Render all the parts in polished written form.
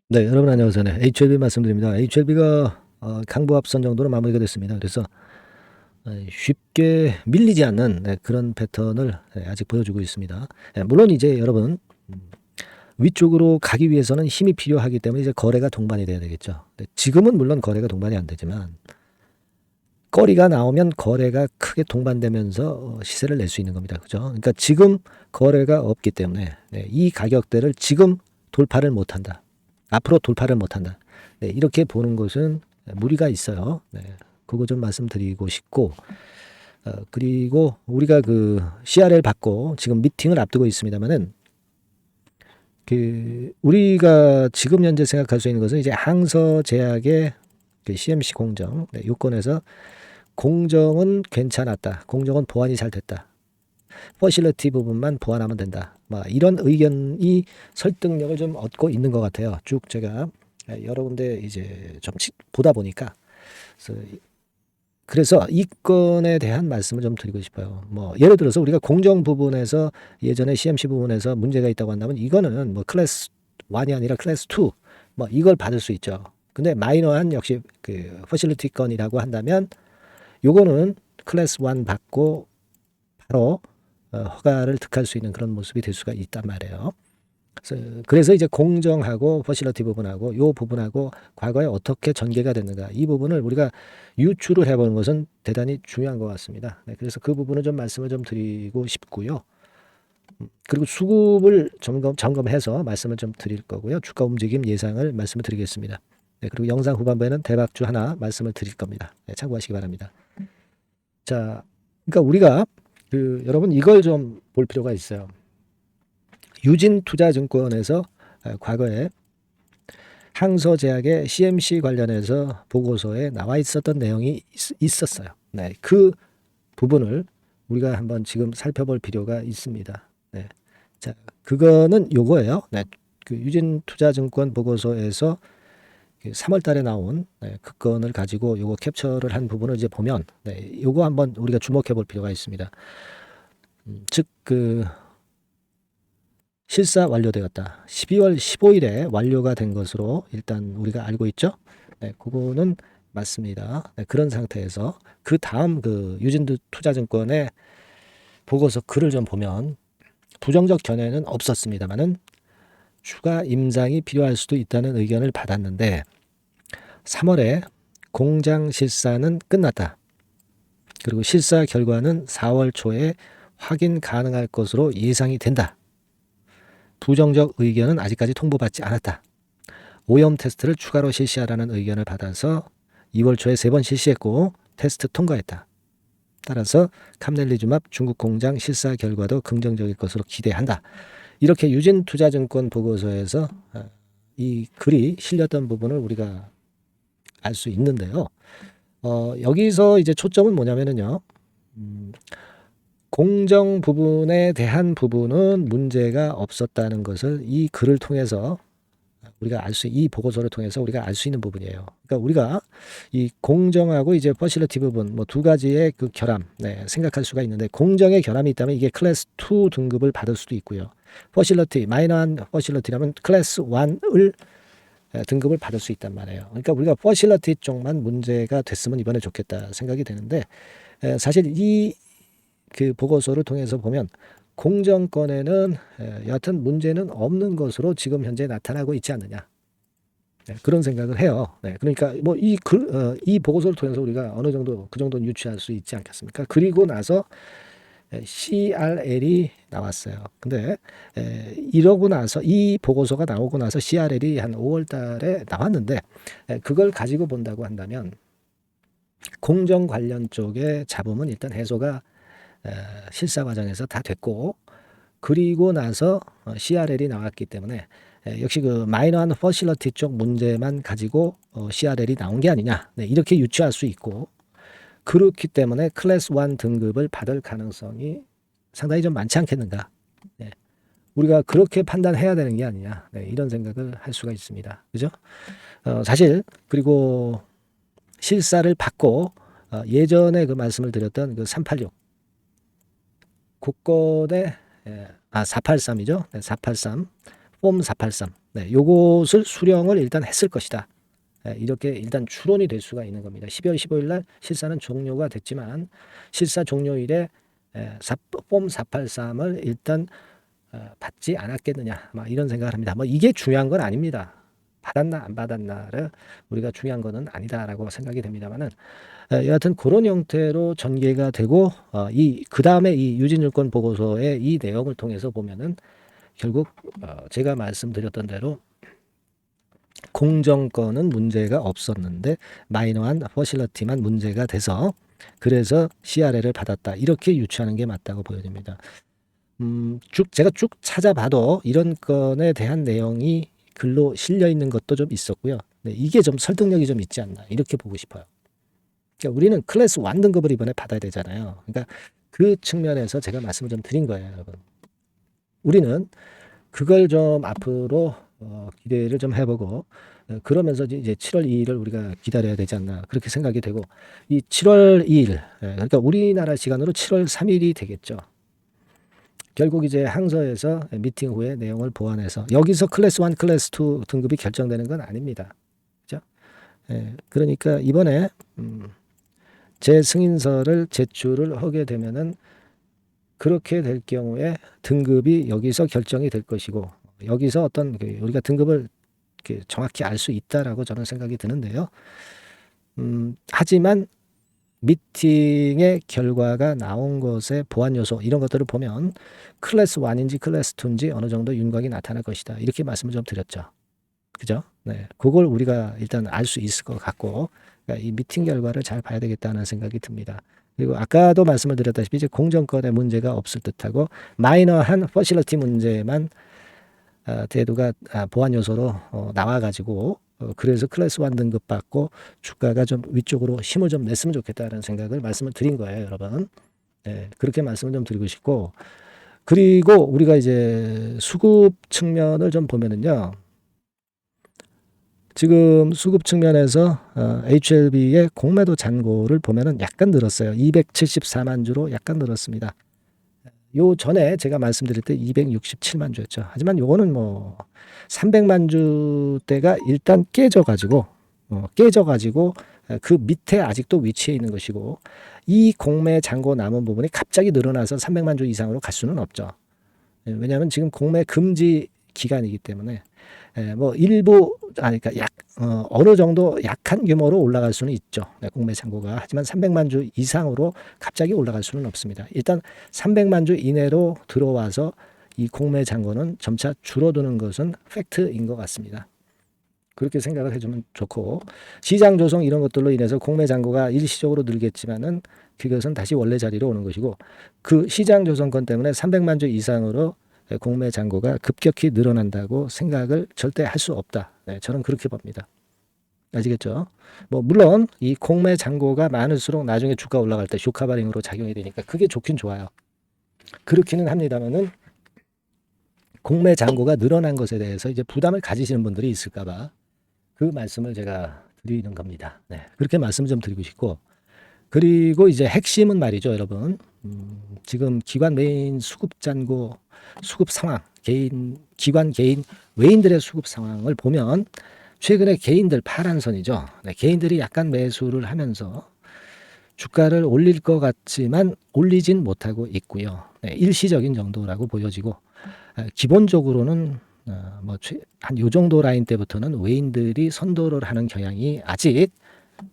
네, 여러분 안녕하세요. 네, HLB 말씀드립니다. HLB가 강보합선 정도로 마무리가 됐습니다. 그래서 쉽게 밀리지 않는 그런 패턴을 아직 보여주고 있습니다. 물론 이제 여러분 위쪽으로 가기 위해서는 힘이 필요하기 때문에 이제 거래가 동반이 돼야 되겠죠. 지금은 물론 거래가 동반이 안 되지만 거리가 나오면 거래가 크게 동반되면서 시세를 낼 수 있는 겁니다. 그죠? 그러니까 지금 거래가 없기 때문에 이 가격대를 지금 돌파를 못한다. 앞으로 돌파를 못한다. 이렇게 보는 것은 무리가 있어요. 그거 좀 말씀드리고 싶고, 그리고 우리가 그 CRL 받고 지금 미팅을 앞두고 있습니다만은, 그 우리가 지금 현재 생각할 수 있는 것은 이제 항서제약의 그 CMC 공정 요건에서 공정은 괜찮았다. 공정은 보완이 잘 됐다. 퍼실리티 부분만 보완하면 된다. 이런 의견이 설득력을 좀 얻고 있는 것 같아요. 쭉 제가 여러 군데 이제 좀 보다 보니까 그래서 이 건에 대한 말씀을 좀 드리고 싶어요. 예를 들어서 우리가 공정 부분에서 예전에 CMC 부분에서 문제가 있다고 한다면 이거는 클래스 1이 아니라 클래스 2 이걸 받을 수 있죠. 근데 마이너한 역시 그 퍼실리티 건이라고 한다면 요거는 클래스 1 받고 바로 허가를 득할 수 있는 그런 모습이 될 수가 있단 말이에요. 그래서 이제 공정하고 퍼실리티 부분하고 요 부분하고 과거에 어떻게 전개가 됐는가 이 부분을 우리가 유추를 해보는 것은 대단히 중요한 것 같습니다. 그래서 그 부분을 좀 말씀을 좀 드리고 싶고요. 그리고 수급을 점검해서 말씀을 좀 드릴 거고요. 주가 움직임 예상을 말씀을 드리겠습니다. 그리고 영상 후반부에는 대박주 하나 말씀을 드릴 겁니다. 참고하시기 바랍니다. 자, 그러니까 우리가 여러분 이걸 좀 볼 필요가 있어요. 유진투자증권에서 과거에 항서제약의 CMC 관련해서 보고서에 나와 있었던 내용이 있었어요. 그 부분을 우리가 한번 지금 살펴볼 필요가 있습니다. 자, 그거는 요거예요. 그 유진투자증권 보고서에서 3월 달에 나온 그 건을 가지고 요거 캡처를 한 부분을 이제 보면 요거 한번 우리가 주목해 볼 필요가 있습니다. 즉 실사 완료되었다. 12월 15일에 완료가 된 것으로 일단 우리가 알고 있죠. 그거는 맞습니다. 그런 상태에서 그 다음 그 유진투 투자증권의 보고서 글을 좀 보면 부정적 견해는 없었습니다만은 추가 임장이 필요할 수도 있다는 의견을 받았는데 3월에 공장 실사는 끝났다. 그리고 실사 결과는 4월 초에 확인 가능할 것으로 예상이 된다. 부정적 의견은 아직까지 통보받지 않았다. 오염 테스트를 추가로 실시하라는 의견을 받아서 2월 초에 3번 실시했고 테스트 통과했다. 따라서 캄넬리주맙 중국 공장 실사 결과도 긍정적일 것으로 기대한다. 이렇게 유진투자증권 보고서에서 이 글이 실렸던 부분을 우리가 알 수 있는데요. 여기서 이제 초점은 뭐냐면은요. 공정 부분에 대한 부분은 문제가 없었다는 것을 이 글을 통해서 우리가 이 보고서를 통해서 우리가 알 수 있는 부분이에요. 그러니까 우리가 이 공정하고 이제 퍼실리티 부분 두 가지의 그 결함 생각할 수가 있는데 공정의 결함이 있다면 이게 클래스 2 등급을 받을 수도 있고요. 퍼실리티 마이너한 퍼실리티라면 클래스 1을 등급을 받을 수 있단 말이에요. 그러니까 우리가 퍼실리티 쪽만 문제가 됐으면 이번에 좋겠다 생각이 되는데 사실 이 그 보고서를 통해서 보면 공정권에는 여하튼 문제는 없는 것으로 지금 현재 나타나고 있지 않느냐. 그런 생각을 해요. 그러니까 뭐 이 보고서를 통해서 우리가 어느 정도 그 정도는 유추할 수 있지 않겠습니까? 그리고 나서 CRL이 나왔어요. 근데 이러고 나서 이 보고서가 나오고 나서 CRL이 한 5월 달에 나왔는데 그걸 가지고 본다고 한다면 공정 관련 쪽의 잡음은 일단 해소가 실사 과정에서 다 됐고 그리고 나서 CRL이 나왔기 때문에 역시 그 마이너한 퍼실리티 쪽 문제만 가지고 CRL이 나온 게 아니냐 이렇게 유추할 수 있고 그렇기 때문에 클래스 1 등급을 받을 가능성이 상당히 좀 많지 않겠는가. 우리가 그렇게 판단해야 되는 게 아니냐 이런 생각을 할 수가 있습니다. 그죠? 사실 그리고 실사를 받고 예전에 그 말씀을 드렸던 그 386 국건의 483이죠. 483 폼 483 네, 요것을 수령을 일단 했을 것이다. 네, 이렇게 일단 추론이 될 수가 있는 겁니다. 12월 15일 날 실사는 종료가 됐지만 실사 종료일에 폼 483을 일단 받지 않았겠느냐, 막 이런 생각을 합니다. 뭐 이게 중요한 건 아닙니다. 받았나 안 받았나를 우리가 중요한 거는 아니다라고 생각이 됩니다만은 여하튼 그런 형태로 전개가 되고 이 그 다음에 이 유진증권 보고서의 이 내용을 통해서 보면은 결국 제가 말씀드렸던 대로 공정권은 문제가 없었는데 마이너한 퍼실러티만 문제가 돼서 그래서 CRL을 받았다 이렇게 유추하는 게 맞다고 보여집니다. 제가 쭉 찾아봐도 이런 건에 대한 내용이 글로 실려 있는 것도 좀 있었고요. 네, 이게 좀 설득력이 좀 있지 않나 이렇게 보고 싶어요. 그러니까 우리는 클래스 1 등급을 이번에 받아야 되잖아요. 그러니까 그 측면에서 제가 말씀을 좀 드린 거예요, 여러분. 우리는 그걸 좀 앞으로 기대를 좀 해보고 그러면서 이제 7월 2일을 우리가 기다려야 되지 않나 그렇게 생각이 되고 이 7월 2일 그러니까 우리나라 시간으로 7월 3일이 되겠죠. 결국 이제 항서에서 미팅 후에 내용을 보완해서 여기서 클래스 1, 클래스 2 등급이 결정되는 건 아닙니다. 그죠? 그러니까 이번에 제 승인서를 제출을 하게 되면은 그렇게 될 경우에 등급이 여기서 결정이 될 것이고 여기서 어떤 우리가 등급을 정확히 알 수 있다라고 저는 생각이 드는데요. 하지만 미팅의 결과가 나온 것의 보완 요소 이런 것들을 보면 클래스 1인지 클래스 2인지 어느 정도 윤곽이 나타날 것이다. 이렇게 말씀을 좀 드렸죠. 그죠? 네. 그걸 우리가 일단 알 수 있을 것 같고 그러니까 이 미팅 결과를 잘 봐야 되겠다는 생각이 듭니다. 그리고 아까도 말씀을 드렸다시피 이제 공정권에 문제가 없을 듯하고 마이너한 퍼실러티 문제만 대두가 보완 요소로 나와가지고 그래서 클래스 1 등급 받고 주가가 좀 위쪽으로 힘을 좀 냈으면 좋겠다는 생각을 말씀을 드린 거예요, 여러분. 네, 그렇게 말씀을 좀 드리고 싶고 그리고 우리가 이제 수급 측면을 좀 보면은요. 지금 수급 측면에서 HLB의 공매도 잔고를 보면은 약간 늘었어요. 274만 주로 약간 늘었습니다. 요 전에 제가 말씀드릴 때 267만 주였죠. 하지만 요거는 뭐 300만 주대가 일단 깨져가지고 그 밑에 아직도 위치해 있는 것이고 이 공매 잔고 남은 부분이 갑자기 늘어나서 300만 주 이상으로 갈 수는 없죠. 왜냐하면 지금 공매 금지 기간이기 때문에 뭐 일부 그러니까 어느 정도 약한 규모로 올라갈 수는 있죠. 공매 잔고가. 하지만 300만 주 이상으로 갑자기 올라갈 수는 없습니다. 일단 300만 주 이내로 들어와서 이 공매 잔고는 점차 줄어드는 것은 팩트인 것 같습니다. 그렇게 생각을 해주면 좋고 시장 조성 이런 것들로 인해서 공매 잔고가 일시적으로 늘겠지만은 그것은 다시 원래 자리로 오는 것이고 그 시장 조성권 때문에 300만 주 이상으로 공매 잔고가 급격히 늘어난다고 생각을 절대 할 수 없다. 네, 저는 그렇게 봅니다. 아시겠죠? 뭐 물론 이 공매 잔고가 많을수록 나중에 주가 올라갈 때 쇼카바링으로 작용이 되니까 그게 좋긴 좋아요. 그렇기는 합니다만은 공매 잔고가 늘어난 것에 대해서 이제 부담을 가지시는 분들이 있을까봐 그 말씀을 제가 드리는 겁니다. 네, 그렇게 말씀을 좀 드리고 싶고 그리고 이제 핵심은 말이죠, 여러분. 지금 기관 메인 수급 잔고 수급 상황, 기관 개인 외인들의 수급 상황을 보면 최근에 개인들 파란 선이죠. 네, 개인들이 약간 매수를 하면서 주가를 올릴 것 같지만 올리진 못하고 있고요. 네, 일시적인 정도라고 보여지고 기본적으로는 한 요 정도 라인 때부터는 외인들이 선도를 하는 경향이 아직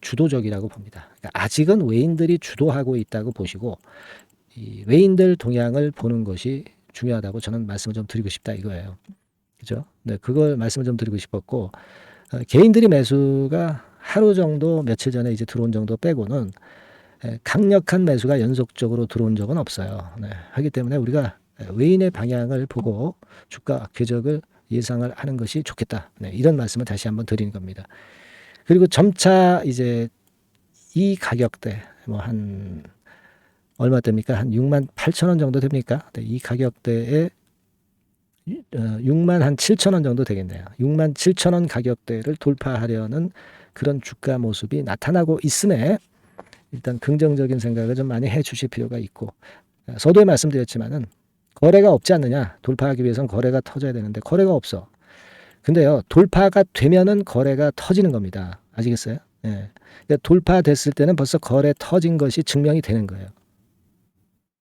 주도적이라고 봅니다. 그러니까 아직은 외인들이 주도하고 있다고 보시고 이 외인들 동향을 보는 것이 중요하다고 저는 말씀을 좀 드리고 싶다 이거예요. 그죠? 네, 그걸 말씀을 좀 드리고 싶었고 개인들이 매수가 하루 정도 며칠 전에 이제 들어온 정도 빼고는 강력한 매수가 연속적으로 들어온 적은 없어요. 네, 하기 때문에 우리가 외인의 방향을 보고 주가 궤적을 예상을 하는 것이 좋겠다. 네, 이런 말씀을 다시 한번 드리는 겁니다. 그리고 점차 이제 이 가격대 한 얼마 됩니까? 한 6만 8천 원 정도 됩니까? 네, 이 가격대에 6만 한 7천 원 정도 되겠네요. 6만 7천 원 가격대를 돌파하려는 그런 주가 모습이 나타나고 있음에 일단 긍정적인 생각을 좀 많이 해 주실 필요가 있고 서두에 말씀드렸지만은 거래가 없지 않느냐. 돌파하기 위해서는 거래가 터져야 되는데 거래가 없어. 근데요, 돌파가 되면은 거래가 터지는 겁니다. 아시겠어요? 예. 그러니까 돌파됐을 때는 벌써 거래 터진 것이 증명이 되는 거예요.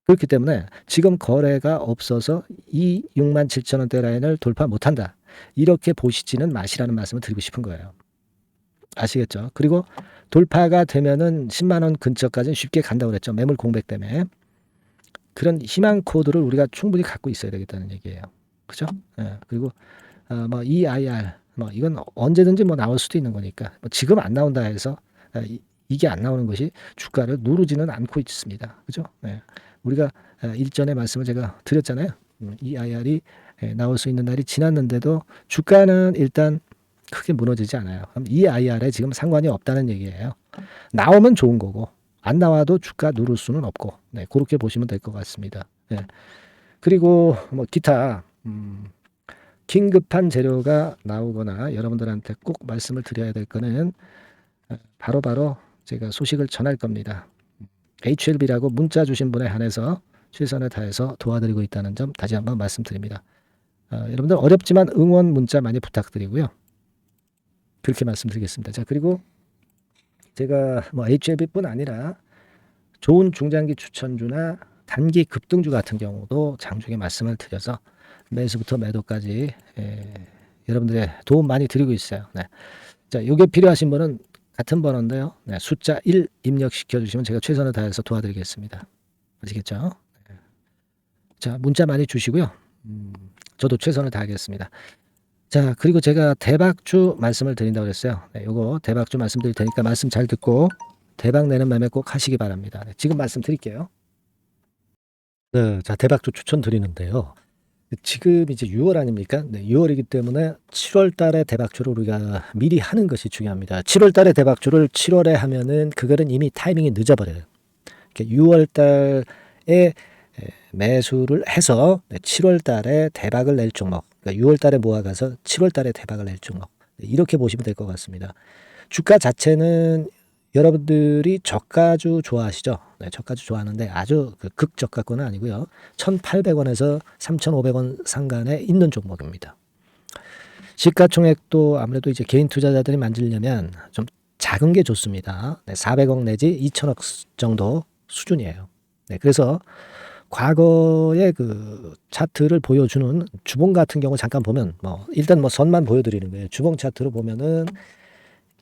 그렇기 때문에 지금 거래가 없어서 이 67,000원대 라인을 돌파 못한다. 이렇게 보시지는 마시라는 말씀을 드리고 싶은 거예요. 아시겠죠? 그리고 돌파가 되면은 10만 원 근처까지는 쉽게 간다고 그랬죠. 매물 공백 때문에. 그런 희망 코드를 우리가 충분히 갖고 있어야 되겠다는 얘기예요. 그죠? 예. 그리고 뭐 EIR 뭐 이건 언제든지 뭐 나올 수도 있는 거니까 뭐 지금 안 나온다 해서 이게 안 나오는 것이 주가를 누르지는 않고 있습니다. 그죠? 예. 우리가 일전에 말씀을 제가 드렸잖아요. EIR이 나올 수 있는 날이 지났는데도 주가는 일단 크게 무너지지 않아요. 그럼 EIR에 지금 상관이 없다는 얘기예요. 나오면 좋은 거고 안 나와도 주가 누를 수는 없고 네, 그렇게 보시면 될 것 같습니다. 네. 그리고 뭐 기타 긴급한 재료가 나오거나 여러분들한테 꼭 말씀을 드려야 될 거는 바로바로 제가 소식을 전할 겁니다. HLB라고 문자 주신 분에 한해서 최선을 다해서 도와드리고 있다는 점 다시 한번 말씀드립니다. 여러분들 어렵지만 응원 문자 많이 부탁드리고요. 그렇게 말씀드리겠습니다. 자, 그리고 제가 뭐 HLB뿐 아니라 좋은 중장기 추천주나 단기 급등주 같은 경우도 장중에 말씀을 드려서 매수부터 매도까지 여러분들의 도움 많이 드리고 있어요. 네. 자, 이게 필요하신 분은 같은 번호인데요. 네, 숫자 1 입력시켜 주시면 제가 최선을 다해서 도와드리겠습니다. 아시겠죠? 네. 자, 문자 많이 주시고요. 저도 최선을 다하겠습니다. 자, 그리고 제가 대박주 말씀을 드린다고 그랬어요. 네, 요거 대박주 말씀드릴 테니까 말씀 잘 듣고 대박 내는 매매 꼭 하시기 바랍니다. 네, 지금 말씀드릴게요. 네, 자, 대박주 추천 드리는데요. 지금 이제 6월 아닙니까? 네, 6월이기 때문에 7월 달에 대박주를 우리가 미리 하는 것이 중요합니다. 7월 달에 대박주를 7월에 하면은 그거는 이미 타이밍이 늦어버려요. 6월 달에 매수를 해서 7월 달에 대박을 낼 종목, 그러니까 6월 달에 모아가서 7월 달에 대박을 낼 종목, 이렇게 보시면 될 것 같습니다. 주가 자체는 여러분들이 저가주 좋아하시죠? 네, 저가주 좋아하는데 아주 극저가권은 아니고요. 1,800원에서 3,500원 상간에 있는 종목입니다. 시가총액도 아무래도 이제 개인 투자자들이 만들려면 좀 작은 게 좋습니다. 네, 400억 내지 2천억 정도 수준이에요. 네, 그래서 과거의 그 차트를 보여주는 주봉 같은 경우 잠깐 보면 일단 선만 보여드리는 거예요. 주봉 차트로 보면은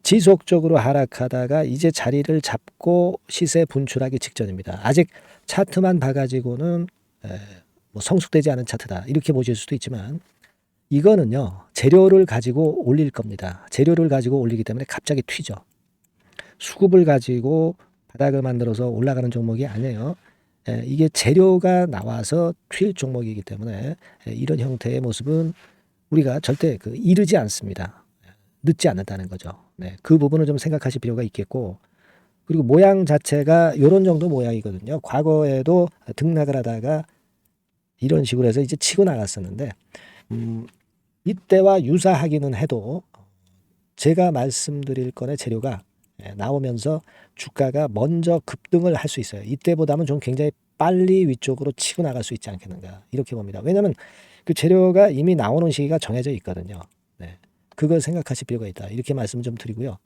지속적으로 하락하다가 이제 자리를 잡고 시세 분출하기 직전입니다. 아직 차트만 봐가지고는 성숙되지 않은 차트다 이렇게 보실 수도 있지만 이거는요 재료를 가지고 올릴 겁니다. 재료를 가지고 올리기 때문에 갑자기 튀죠. 수급을 가지고 바닥을 만들어서 올라가는 종목이 아니에요. 이게 재료가 나와서 튈 종목이기 때문에 이런 형태의 모습은 우리가 절대 이르지 않습니다. 늦지 않는다는 거죠. 네, 그 부분을 좀 생각하실 필요가 있겠고, 그리고 모양 자체가 이런 정도 모양이거든요. 과거에도 등락을 하다가 이런 식으로 해서 이제 치고 나갔었는데 이때와 유사하기는 해도 제가 말씀드릴 건의 재료가 나오면서 주가가 먼저 급등을 할 수 있어요. 이때보다는 좀 굉장히 빨리 위쪽으로 치고 나갈 수 있지 않겠는가 이렇게 봅니다. 왜냐하면 그 재료가 이미 나오는 시기가 정해져 있거든요. 네. 그걸 생각하실 필요가 있다. 이렇게 말씀 좀 드리고요.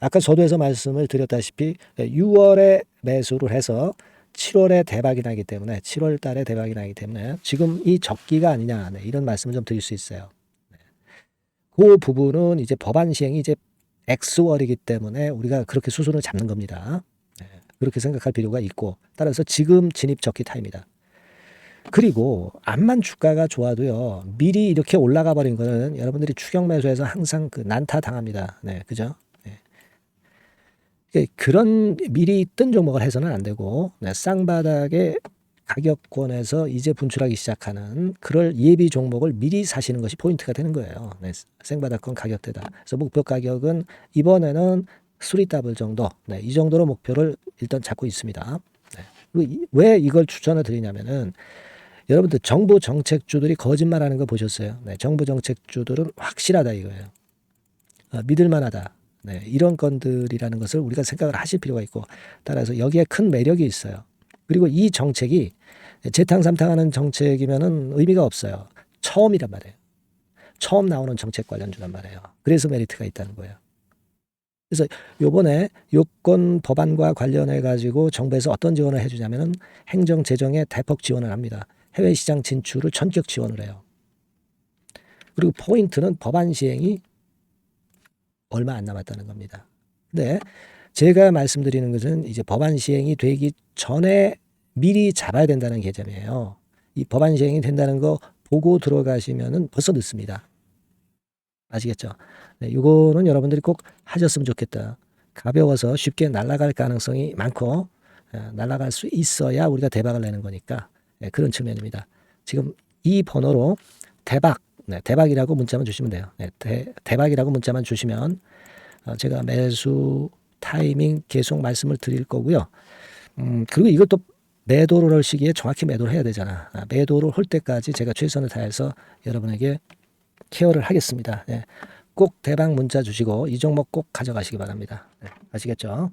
아까 서두에서 말씀을 드렸다시피 6월에 매수를 해서 7월에 대박이 나기 때문에 7월 달에 대박이 나기 때문에 지금 이 적기가 아니냐 이런 말씀을 좀 드릴 수 있어요. 그 부분은 이제 법안 시행이 이제 X월이기 때문에 우리가 그렇게 수순을 잡는 겁니다. 그렇게 생각할 필요가 있고 따라서 지금 진입 적기 타입니다. 그리고 암만 주가가 좋아도요 미리 이렇게 올라가 버린 거는 여러분들이 추격 매수해서 항상 난타 당합니다. 네, 그죠? 네. 그런 미리 뜬 종목을 해서는 안 되고 쌍바닥의 가격권에서 이제 분출하기 시작하는 그럴 예비 종목을 미리 사시는 것이 포인트가 되는 거예요. 네, 생바닥권 가격대다. 그래서 목표 가격은 이번에는 3더블 정도, 이 정도로 목표를 일단 잡고 있습니다. 네. 왜 이걸 추천을 드리냐면은 여러분들 정부 정책주들이 거짓말하는 거 보셨어요? 네, 정부 정책주들은 확실하다 이거예요. 믿을만하다. 네, 이런 건들이라는 것을 우리가 생각을 하실 필요가 있고 따라서 여기에 큰 매력이 있어요. 그리고 이 정책이 재탕 삼탕하는 정책이면은 의미가 없어요. 처음이란 말이에요. 처음 나오는 정책 관련주란 말이에요. 그래서 메리트가 있다는 거예요. 그래서 요번에 요건 법안과 관련해 가지고 정부에서 어떤 지원을 해주냐면은 행정 재정에 대폭 지원을 합니다. 해외 시장 진출을 전격 지원을 해요. 그리고 포인트는 법안 시행이 얼마 안 남았다는 겁니다. 근데 제가 말씀드리는 것은 이제 법안 시행이 되기 전에 미리 잡아야 된다는 개념이에요. 이 법안 시행이 된다는 거 보고 들어가시면은 벌써 늦습니다. 아시겠죠? 네, 이거는 여러분들이 꼭 하셨으면 좋겠다. 가벼워서 쉽게 날아갈 가능성이 많고 날아갈 수 있어야 우리가 대박을 내는 거니까 그런 측면입니다. 지금 이 번호로 대박, 대박이라고 문자만 주시면 돼요. 대박이라고 문자만 주시면 제가 매수 타이밍 계속 말씀을 드릴 거고요. 그리고 이것도 매도를 할 시기에 정확히 매도를 해야 되잖아. 매도를 할 때까지 제가 최선을 다해서 여러분에게 케어를 하겠습니다. 꼭 대박 문자 주시고 이 종목 꼭 가져가시기 바랍니다. 아시겠죠?